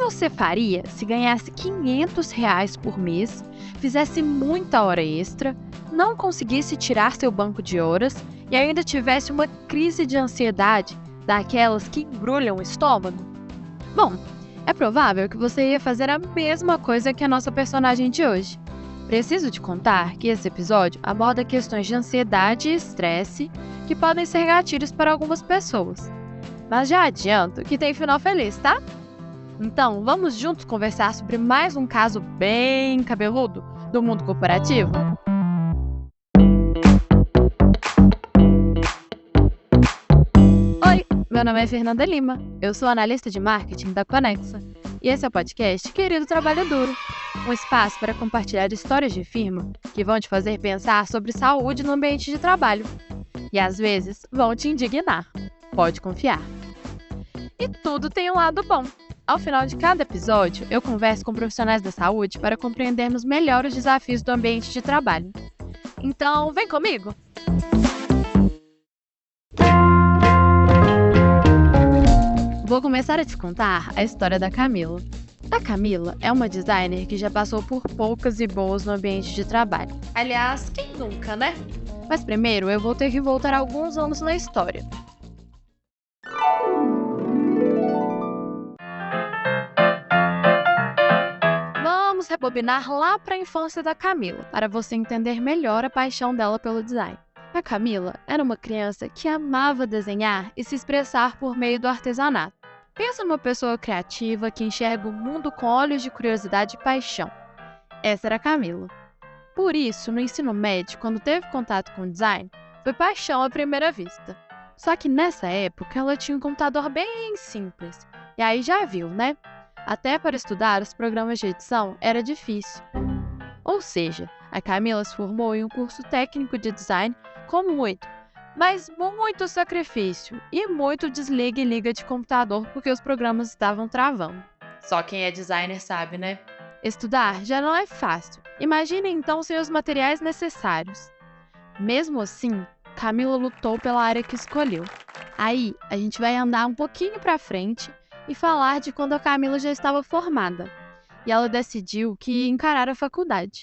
você faria se ganhasse R$ 500 por mês, fizesse muita hora extra, não conseguisse tirar seu banco de horas e ainda tivesse uma crise de ansiedade daquelas que embrulham o estômago? Bom, é provável que você ia fazer a mesma coisa que a nossa personagem de hoje. Preciso te contar que esse episódio aborda questões de ansiedade e estresse que podem ser gatilhos para algumas pessoas. Mas já adianto que tem final feliz, tá? Então, vamos juntos conversar sobre mais um caso bem cabeludo do mundo corporativo? Oi, meu nome é Fernanda Lima, eu sou analista de marketing da Conexa e esse é o podcast Querido Trabalho Duro, um espaço para compartilhar histórias de firma que vão te fazer pensar sobre saúde no ambiente de trabalho e às vezes vão te indignar, pode confiar. E tudo tem um lado bom. Ao final de cada episódio, eu converso com profissionais da saúde para compreendermos melhor os desafios do ambiente de trabalho. Então, vem comigo! Vou começar a te contar a história da Camila. A Camila é uma designer que já passou por poucas e boas no ambiente de trabalho. Aliás, quem nunca, né? Mas primeiro eu vou ter que voltar alguns anos na história. Vamos rebobinar lá para a infância da Camila, para você entender melhor a paixão dela pelo design. A Camila era uma criança que amava desenhar e se expressar por meio do artesanato. Pensa numa pessoa criativa que enxerga o mundo com olhos de curiosidade e paixão. Essa era a Camila. Por isso, no ensino médio, quando teve contato com o design, foi paixão à primeira vista. Só que nessa época ela tinha um computador bem simples. E aí já viu, né? Até para estudar os programas de edição era difícil. Ou seja, a Camila se formou em um curso técnico de design com muito sacrifício e muito desliga e liga de computador porque os programas estavam travando. Só quem é designer sabe, né? Estudar já não é fácil. Imagine então sem os materiais necessários. Mesmo assim, Camila lutou pela área que escolheu. Aí, a gente vai andar um pouquinho para frente e falar de quando a Camila já estava formada. E ela decidiu que ia encarar a faculdade.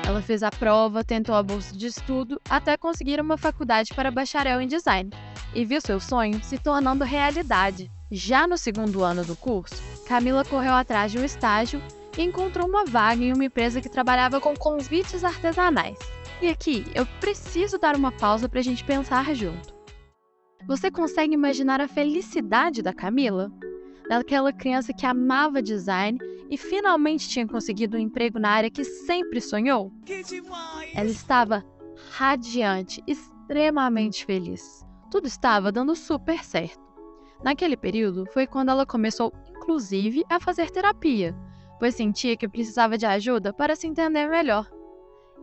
Ela fez a prova, tentou a bolsa de estudo, até conseguir uma faculdade para bacharel em design. E viu seu sonho se tornando realidade. Já no segundo ano do curso, Camila correu atrás de um estágio e encontrou uma vaga em uma empresa que trabalhava com convites artesanais. E aqui, eu preciso dar uma pausa para a gente pensar junto. Você consegue imaginar a felicidade da Camila? Daquela criança que amava design e finalmente tinha conseguido um emprego na área que sempre sonhou? Que demais! Ela estava radiante, extremamente feliz. Tudo estava dando super certo. Naquele período foi quando ela começou, inclusive, a fazer terapia, pois sentia que precisava de ajuda para se entender melhor.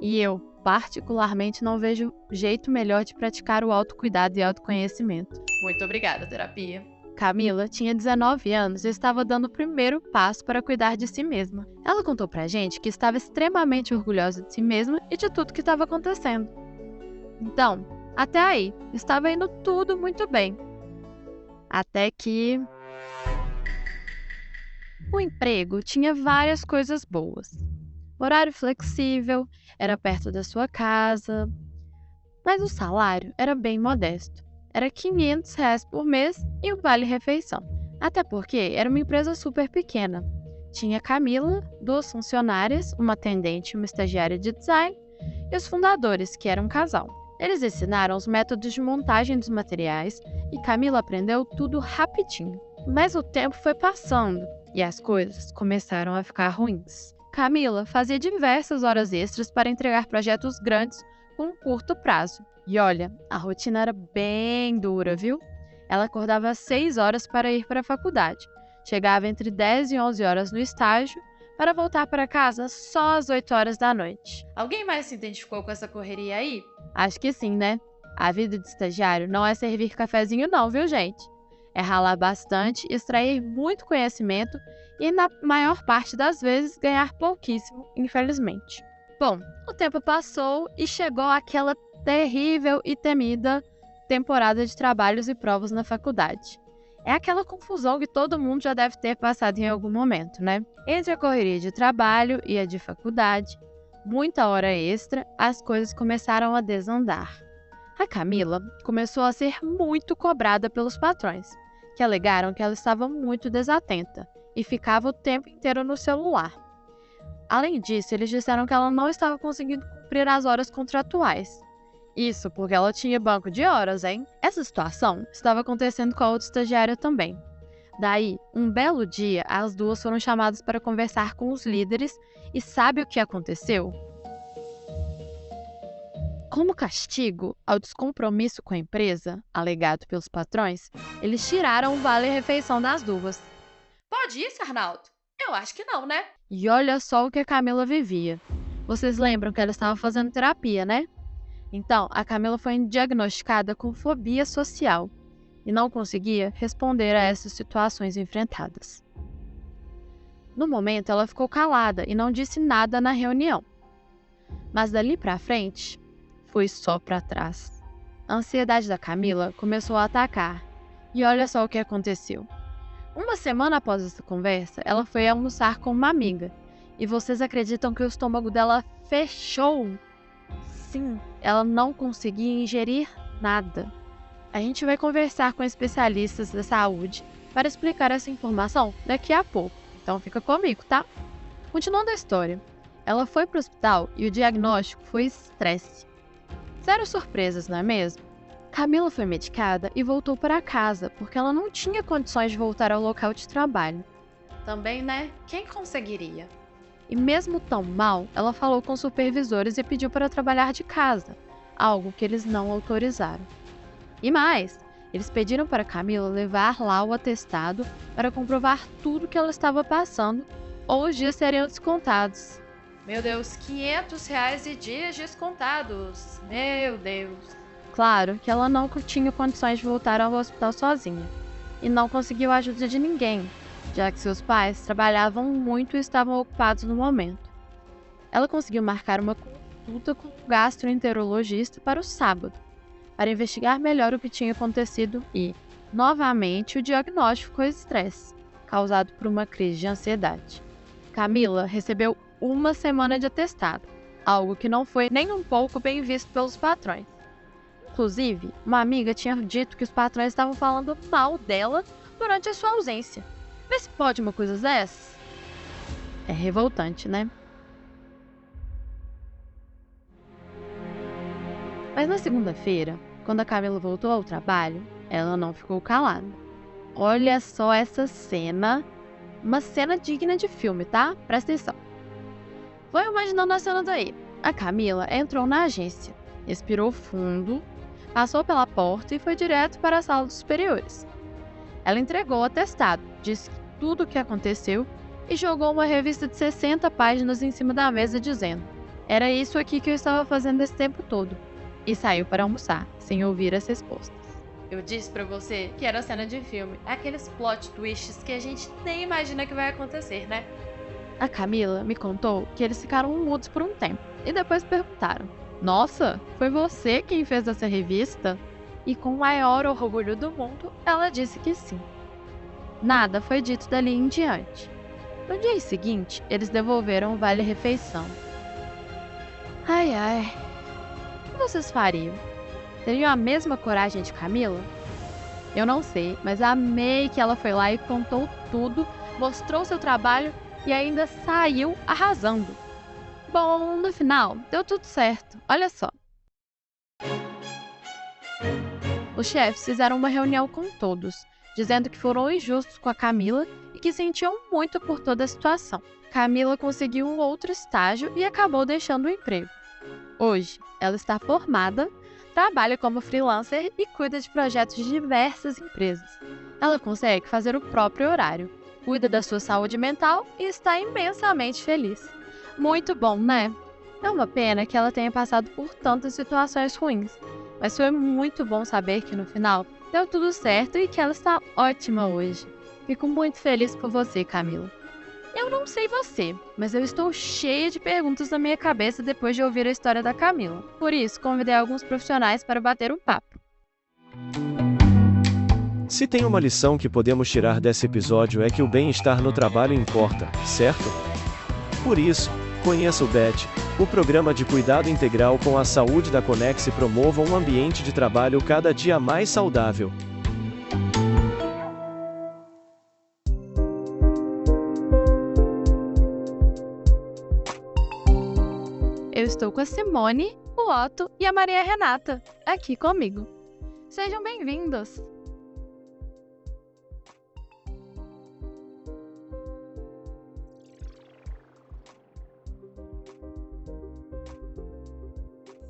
E eu, particularmente, não vejo jeito melhor de praticar o autocuidado e autoconhecimento. Muito obrigada, terapia. Camila tinha 19 anos e estava dando o primeiro passo para cuidar de si mesma. Ela contou pra gente que estava extremamente orgulhosa de si mesma e de tudo que estava acontecendo. Então, até aí, estava indo tudo muito bem. Até que o emprego tinha várias coisas boas. Horário flexível, era perto da sua casa, mas o salário era bem modesto. Era R$ 500 por mês e o vale-refeição. Até porque era uma empresa super pequena. Tinha Camila, 2 funcionárias, uma atendente e uma estagiária de design, e os fundadores, que eram um casal. Eles ensinaram os métodos de montagem dos materiais e Camila aprendeu tudo rapidinho. Mas o tempo foi passando e as coisas começaram a ficar ruins. Camila fazia diversas horas extras para entregar projetos grandes com um curto prazo. E olha, a rotina era bem dura, viu? Ela acordava às 6 horas para ir para a faculdade. Chegava entre 10 e 11 horas no estágio para voltar para casa só às 8 horas da noite. Alguém mais se identificou com essa correria aí? Acho que sim, né? A vida de estagiário não é servir cafezinho não, viu, gente? É ralar bastante, extrair muito conhecimento e, na maior parte das vezes, ganhar pouquíssimo, infelizmente. Bom, o tempo passou e chegou aquela terrível e temida temporada de trabalhos e provas na faculdade. É aquela confusão que todo mundo já deve ter passado em algum momento, né? Entre a correria de trabalho e a de faculdade, muita hora extra, as coisas começaram a desandar. A Camila começou a ser muito cobrada pelos patrões, que alegaram que ela estava muito desatenta e ficava o tempo inteiro no celular. Além disso, eles disseram que ela não estava conseguindo cumprir as horas contratuais. Isso porque ela tinha banco de horas, hein? Essa situação estava acontecendo com a outra estagiária também. Daí, um belo dia, as duas foram chamadas para conversar com os líderes e sabe o que aconteceu? Como castigo ao descompromisso com a empresa, alegado pelos patrões, eles tiraram o vale-refeição das duas. Pode isso, Arnaldo? Eu acho que não, né? E olha só o que a Camila vivia. Vocês lembram que ela estava fazendo terapia, né? Então, a Camila foi diagnosticada com fobia social e não conseguia responder a essas situações enfrentadas. No momento, ela ficou calada e não disse nada na reunião. Mas dali pra frente, foi só pra trás. A ansiedade da Camila começou a atacar. E olha só o que aconteceu. Uma semana após essa conversa, ela foi almoçar com uma amiga. E vocês acreditam que o estômago dela fechou? Sim, ela não conseguia ingerir nada. A gente vai conversar com especialistas da saúde para explicar essa informação daqui a pouco. Então fica comigo, tá? Continuando a história. Ela foi para o hospital e o diagnóstico foi estresse. Zero surpresas, não é mesmo? Camila foi medicada e voltou para casa porque ela não tinha condições de voltar ao local de trabalho. Também, né? Quem conseguiria? E mesmo tão mal, ela falou com os supervisores e pediu para trabalhar de casa, algo que eles não autorizaram. E mais, eles pediram para Camila levar lá o atestado para comprovar tudo que ela estava passando ou os dias seriam descontados. Meu Deus, R$ 500 e dias descontados. Meu Deus. Claro que ela não tinha condições de voltar ao hospital sozinha e não conseguiu a ajuda de ninguém, já que seus pais trabalhavam muito e estavam ocupados no momento. Ela conseguiu marcar uma consulta com um gastroenterologista para o sábado, para investigar melhor o que tinha acontecido e, novamente, o diagnóstico foi estresse, causado por uma crise de ansiedade. Camila recebeu uma semana de atestado, algo que não foi nem um pouco bem visto pelos patrões. Inclusive, uma amiga tinha dito que os patrões estavam falando mal dela durante a sua ausência. Vê se pode uma coisa dessas. É revoltante, né? Mas na segunda-feira, quando a Camila voltou ao trabalho, ela não ficou calada. Olha só essa cena. Uma cena digna de filme, tá? Presta atenção. Vou imaginando a cena daí. A Camila entrou na agência, respirou fundo, passou pela porta e foi direto para a sala dos superiores. Ela entregou o atestado, disse tudo o que aconteceu e jogou uma revista de 60 páginas em cima da mesa dizendo: "Era isso aqui que eu estava fazendo esse tempo todo." E saiu para almoçar, sem ouvir as respostas. Eu disse pra você que era cena de filme. Aqueles plot twists que a gente nem imagina que vai acontecer, né? A Camila me contou que eles ficaram mudos por um tempo e depois perguntaram: "Nossa, foi você quem fez essa revista?" E com o maior orgulho do mundo, ela disse que sim. Nada foi dito dali em diante. No dia seguinte, eles devolveram o vale-refeição. Ai, ai. O que vocês fariam? Teriam a mesma coragem de Camila? Eu não sei, mas amei que ela foi lá e contou tudo, mostrou seu trabalho e ainda saiu arrasando. Bom, no final, deu tudo certo. Olha só. Os chefes fizeram uma reunião com todos, dizendo que foram injustos com a Camila e que sentiam muito por toda a situação. Camila conseguiu um outro estágio e acabou deixando o emprego. Hoje, ela está formada, trabalha como freelancer e cuida de projetos de diversas empresas. Ela consegue fazer o próprio horário, cuida da sua saúde mental e está imensamente feliz. Muito bom, né? É uma pena que ela tenha passado por tantas situações ruins, mas foi muito bom saber que no final deu tudo certo e que ela está ótima hoje. Fico muito feliz por você, Camila. Eu não sei você, mas eu estou cheia de perguntas na minha cabeça depois de ouvir a história da Camila. Por isso, convidei alguns profissionais para bater um papo. Se tem uma lição que podemos tirar desse episódio é que o bem-estar no trabalho importa, certo? Por isso, conheça o BET, o programa de cuidado integral com a saúde da Conex e promova um ambiente de trabalho cada dia mais saudável. Eu estou com a Simone, o Otto e a Maria Renata, aqui comigo. Sejam bem-vindos!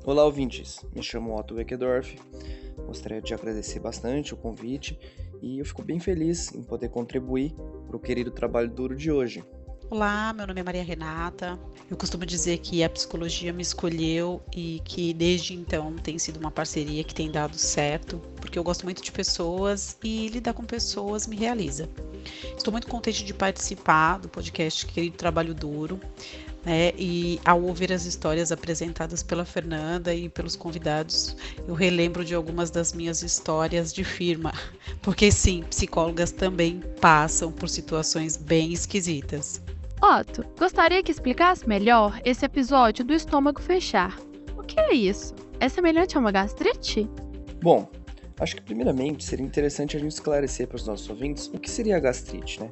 Olá, ouvintes. Me chamo Otto Weckendorf. Gostaria de agradecer bastante o convite e eu fico bem feliz em poder contribuir para o querido trabalho duro de hoje. Olá, meu nome é Maria Renata. Eu costumo dizer que a psicologia me escolheu e que desde então tem sido uma parceria que tem dado certo, porque eu gosto muito de pessoas e lidar com pessoas me realiza. Estou muito contente de participar do podcast Querido Trabalho Duro, né? E ao ouvir as histórias apresentadas pela Fernanda e pelos convidados, eu relembro de algumas das minhas histórias de firma, porque sim, psicólogas também passam por situações bem esquisitas. Otto, gostaria que explicasse melhor esse episódio do estômago fechar. O que é isso? É semelhante a uma gastrite? Bom, acho que primeiramente seria interessante a gente esclarecer para os nossos ouvintes o que seria a gastrite, né?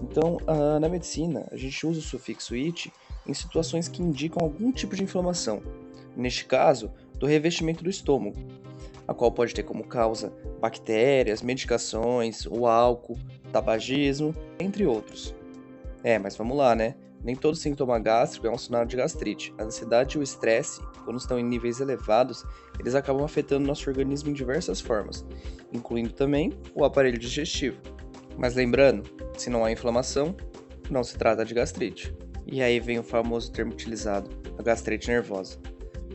Então, na medicina, a gente usa o sufixo "it" em situações que indicam algum tipo de inflamação, neste caso, do revestimento do estômago, a qual pode ter como causa bactérias, medicações, o álcool, tabagismo, entre outros. Mas vamos lá, né? Nem todo sintoma gástrico é um sinal de gastrite. A ansiedade e o estresse, quando estão em níveis elevados, eles acabam afetando nosso organismo em diversas formas, incluindo também o aparelho digestivo. Mas lembrando, se não há inflamação, não se trata de gastrite. E aí vem o famoso termo utilizado, a gastrite nervosa.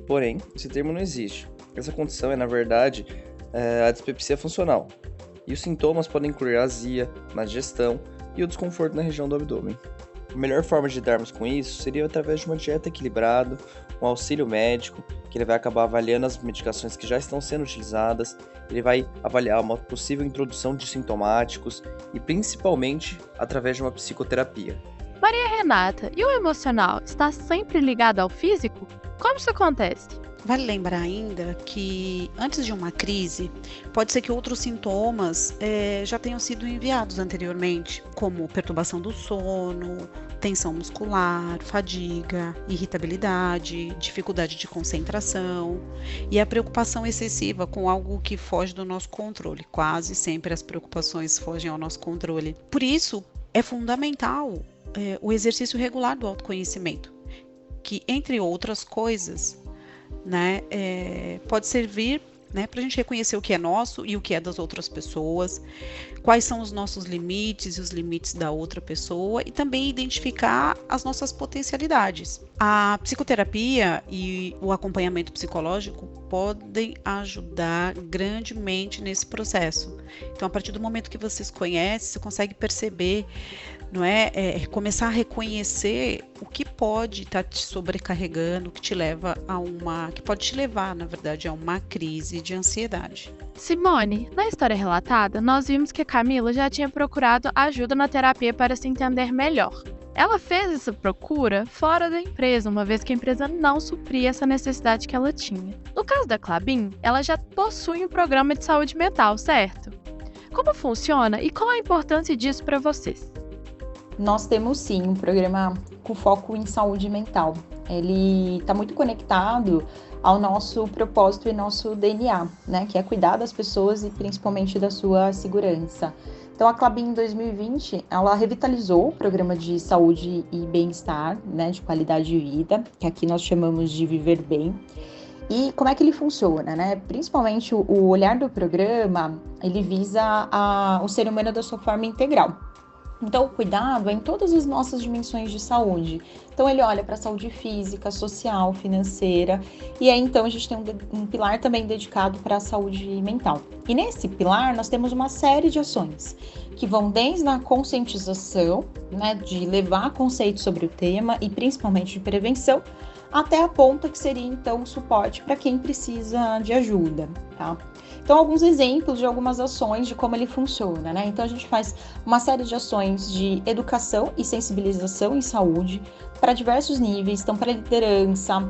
Porém, esse termo não existe. Essa condição é, na verdade, a dispepsia funcional. E os sintomas podem incluir azia, má digestão e o desconforto na região do abdômen. A melhor forma de lidarmos com isso seria através de uma dieta equilibrada, um auxílio médico, que ele vai acabar avaliando as medicações que já estão sendo utilizadas, ele vai avaliar uma possível introdução de sintomáticos e principalmente através de uma psicoterapia. Maria Renata, e o emocional está sempre ligado ao físico? Como isso acontece? Vale lembrar ainda que antes de uma crise, pode ser que outros sintomas já tenham sido enviados anteriormente, como perturbação do sono, tensão muscular, fadiga, irritabilidade, dificuldade de concentração e a preocupação excessiva com algo que foge do nosso controle. Quase sempre as preocupações fogem ao nosso controle. Por isso, é fundamental o exercício regular do autoconhecimento, que, entre outras coisas, pode servir para a gente reconhecer o que é nosso e o que é das outras pessoas, quais são os nossos limites e os limites da outra pessoa e também identificar as nossas potencialidades. A psicoterapia e o acompanhamento psicológico podem ajudar grandemente nesse processo. Então, a partir do momento que você se conhece, você consegue perceber, começar a reconhecer o que pode estar te sobrecarregando, que pode te levar, na verdade, a uma crise de ansiedade. Simone, na história relatada, nós vimos que a Camila já tinha procurado ajuda na terapia para se entender melhor. Ela fez essa procura fora da empresa, uma vez que a empresa não supria essa necessidade que ela tinha. No caso da Clabin, ela já possui um programa de saúde mental, certo? Como funciona e qual a importância disso para vocês? Nós temos sim um programa com foco em saúde mental. Ele está muito conectado ao nosso propósito e nosso DNA, que é cuidar das pessoas e principalmente da sua segurança. Então a Clabin em 2020, ela revitalizou o programa de saúde e bem-estar, de qualidade de vida, que aqui nós chamamos de Viver Bem. E como é que ele funciona, Principalmente o olhar do programa, ele visa o ser humano da sua forma integral. Então, o cuidado é em todas as nossas dimensões de saúde, Então, ele olha para a saúde física, social, financeira, e aí, então, a gente tem um pilar também dedicado para a saúde mental. E nesse pilar, nós temos uma série de ações, que vão desde a conscientização, né, de levar conceitos sobre o tema, e principalmente de prevenção, até a ponta que seria, então, o suporte para quem precisa de ajuda, tá? Então, alguns exemplos de algumas ações de como ele funciona, né? Então, a gente faz uma série de ações de educação e sensibilização em saúde para diversos níveis, então, para liderança,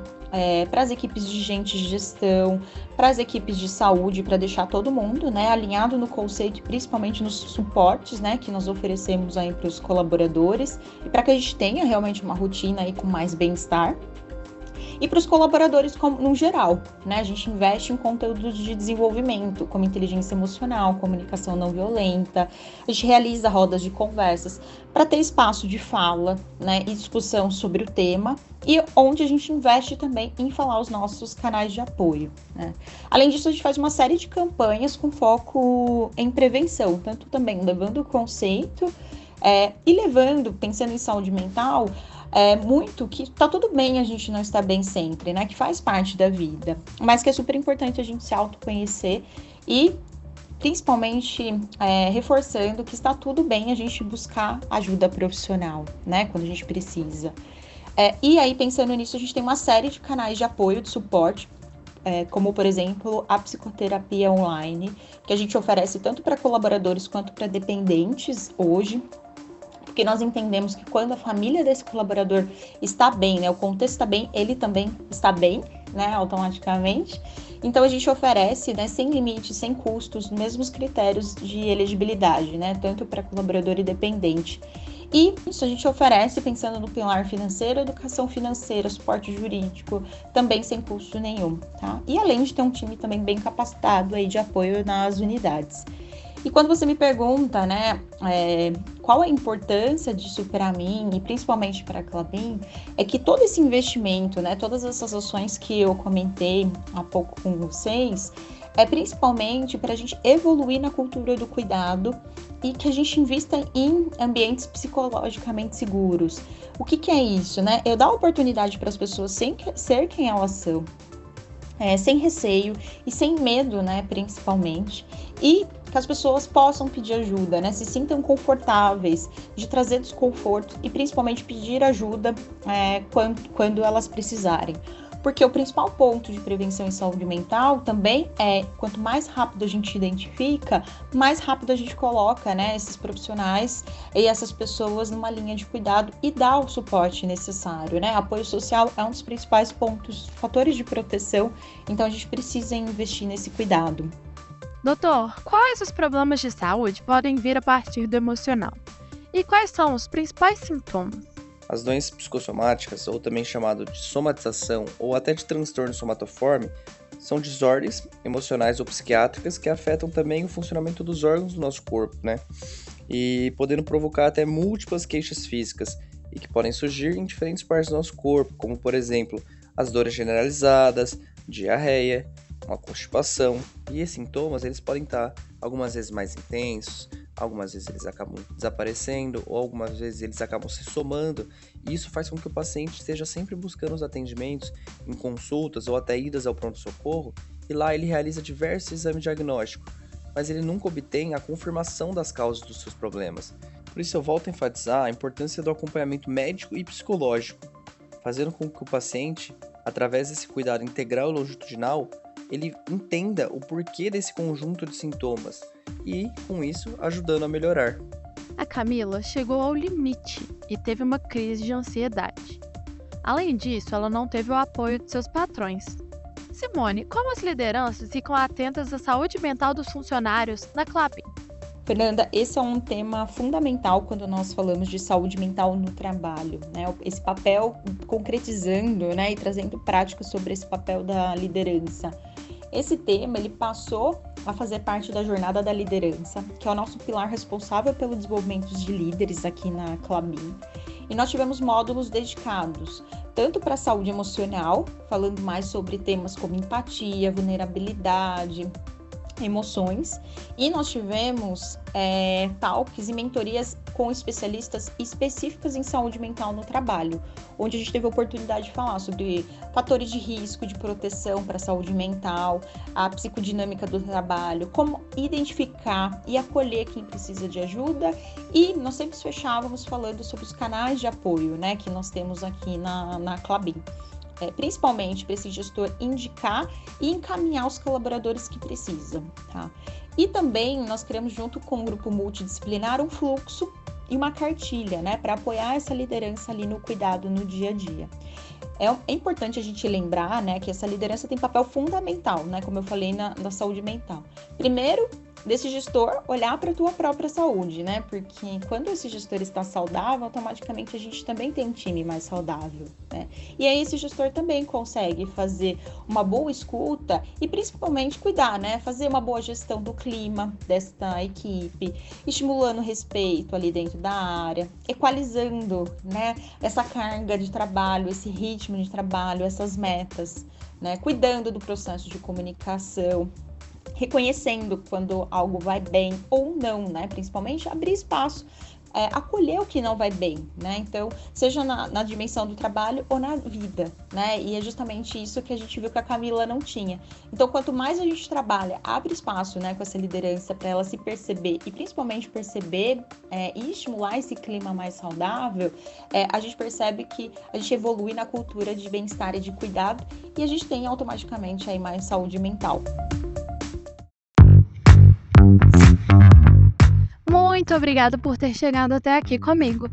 para as equipes de gente de gestão, para as equipes de saúde, para deixar todo mundo, né, alinhado no conceito, principalmente nos suportes, né, que nós oferecemos aí para os colaboradores, e para que a gente tenha realmente uma rotina aí com mais bem-estar. E para os colaboradores no geral, né? A gente investe em conteúdos de desenvolvimento, como inteligência emocional, comunicação não violenta. A gente realiza rodas de conversas para ter espaço de fala, né, e discussão sobre o tema, e onde a gente investe também em falar os nossos canais de apoio, né? Além disso, a gente faz uma série de campanhas com foco em prevenção, tanto também levando o conceito e levando, pensando em saúde mental, muito que tá tudo bem a gente não estar bem sempre, né? Que faz parte da vida, mas que é super importante a gente se autoconhecer e, principalmente, reforçando que está tudo bem a gente buscar ajuda profissional, né? Quando a gente precisa. E aí, pensando nisso, a gente tem uma série de canais de apoio, de suporte, como, por exemplo, a psicoterapia online, que a gente oferece tanto para colaboradores quanto para dependentes hoje, porque nós entendemos que quando a família desse colaborador está bem, né, o contexto está bem, ele também está bem, né, automaticamente. Então, a gente oferece, né, sem limites, sem custos, os mesmos critérios de elegibilidade, né, tanto para colaborador e dependente. E isso a gente oferece pensando no pilar financeiro, educação financeira, suporte jurídico, também sem custo nenhum, tá? E além de ter um time também bem capacitado aí de apoio nas unidades. E quando você me pergunta, né, qual a importância disso para mim e principalmente para a Klabin, é que todo esse investimento, né, todas essas ações que eu comentei há pouco com vocês, é principalmente para a gente evoluir na cultura do cuidado e que a gente invista em ambientes psicologicamente seguros. O que é isso, né? Eu dar oportunidade para as pessoas ser quem elas são, sem receio e sem medo, né, principalmente, e que as pessoas possam pedir ajuda, né, se sintam confortáveis de trazer desconforto e principalmente pedir ajuda quando elas precisarem. Porque o principal ponto de prevenção em saúde mental também quanto mais rápido a gente identifica, mais rápido a gente coloca, né, esses profissionais e essas pessoas numa linha de cuidado e dá o suporte necessário, né? Apoio social é um dos principais pontos, fatores de proteção, então a gente precisa investir nesse cuidado. Doutor, quais os problemas de saúde podem vir a partir do emocional? E quais são os principais sintomas? As doenças psicossomáticas, ou também chamado de somatização ou até de transtorno somatoforme, são desordens emocionais ou psiquiátricas que afetam também o funcionamento dos órgãos do nosso corpo, né? E podendo provocar até múltiplas queixas físicas e que podem surgir em diferentes partes do nosso corpo, como por exemplo, as dores generalizadas, diarreia, uma constipação. E esses sintomas, eles podem estar algumas vezes mais intensos, algumas vezes eles acabam desaparecendo ou algumas vezes eles acabam se somando, e isso faz com que o paciente esteja sempre buscando os atendimentos em consultas ou até idas ao pronto-socorro, e lá ele realiza diversos exames diagnósticos, mas ele nunca obtém a confirmação das causas dos seus problemas. Por isso eu volto a enfatizar a importância do acompanhamento médico e psicológico, fazendo com que o paciente, através desse cuidado integral e longitudinal, ele entenda o porquê desse conjunto de sintomas e, com isso, ajudando a melhorar. A Camila chegou ao limite e teve uma crise de ansiedade. Além disso, ela não teve o apoio de seus patrões. Simone, como as lideranças ficam atentas à saúde mental dos funcionários na Klabin? Fernanda, esse é um tema fundamental quando nós falamos de saúde mental no trabalho, né? Esse papel concretizando, né, e trazendo práticas sobre esse papel da liderança. Esse tema, ele passou a fazer parte da jornada da liderança, que é o nosso pilar responsável pelo desenvolvimento de líderes aqui na Klabin. E nós tivemos módulos dedicados, tanto para a saúde emocional, falando mais sobre temas como empatia, vulnerabilidade, emoções, e nós tivemos talks e mentorias com especialistas específicas em saúde mental no trabalho, onde a gente teve a oportunidade de falar sobre fatores de risco de proteção para a saúde mental, a psicodinâmica do trabalho, como identificar e acolher quem precisa de ajuda, e nós sempre fechávamos falando sobre os canais de apoio, né, que nós temos aqui na Klabin. Principalmente para esse gestor indicar e encaminhar os colaboradores que precisam, tá? E também nós criamos, junto com o grupo multidisciplinar, um fluxo e uma cartilha, né, para apoiar essa liderança ali no cuidado no dia a dia. É importante a gente lembrar, né, que essa liderança tem papel fundamental, né, como eu falei na saúde mental. Primeiro, desse gestor olhar para a tua própria saúde, né, porque quando esse gestor está saudável, automaticamente a gente também tem um time mais saudável, né, e aí esse gestor também consegue fazer uma boa escuta e principalmente cuidar, né, fazer uma boa gestão do clima desta equipe, estimulando o respeito ali dentro da área, equalizando, né, essa carga de trabalho, esse ritmo de trabalho, essas metas, né, cuidando do processo de comunicação, reconhecendo quando algo vai bem ou não, né? Principalmente abrir espaço, acolher o que não vai bem, né? Então, seja na dimensão do trabalho ou na vida, né? E é justamente isso que a gente viu que a Camila não tinha. Então, quanto mais a gente trabalha, abre espaço, né, com essa liderança para ela se perceber e principalmente perceber e estimular esse clima mais saudável, a gente percebe que a gente evolui na cultura de bem-estar e de cuidado e a gente tem automaticamente aí mais saúde mental. Muito obrigada por ter chegado até aqui comigo.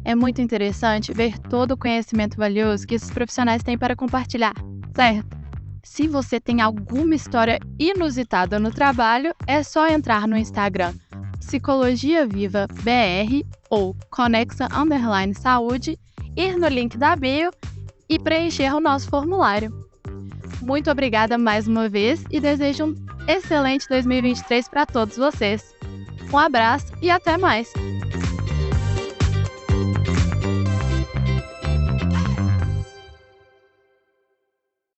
É muito interessante ver todo o conhecimento valioso que esses profissionais têm para compartilhar, certo? Se você tem alguma história inusitada no trabalho, é só entrar no Instagram Psicologia Viva BR ou Conexa_Saúde, ir no link da bio e preencher o nosso formulário. Muito obrigada mais uma vez e desejo um excelente 2023 para todos vocês. Um abraço e até mais!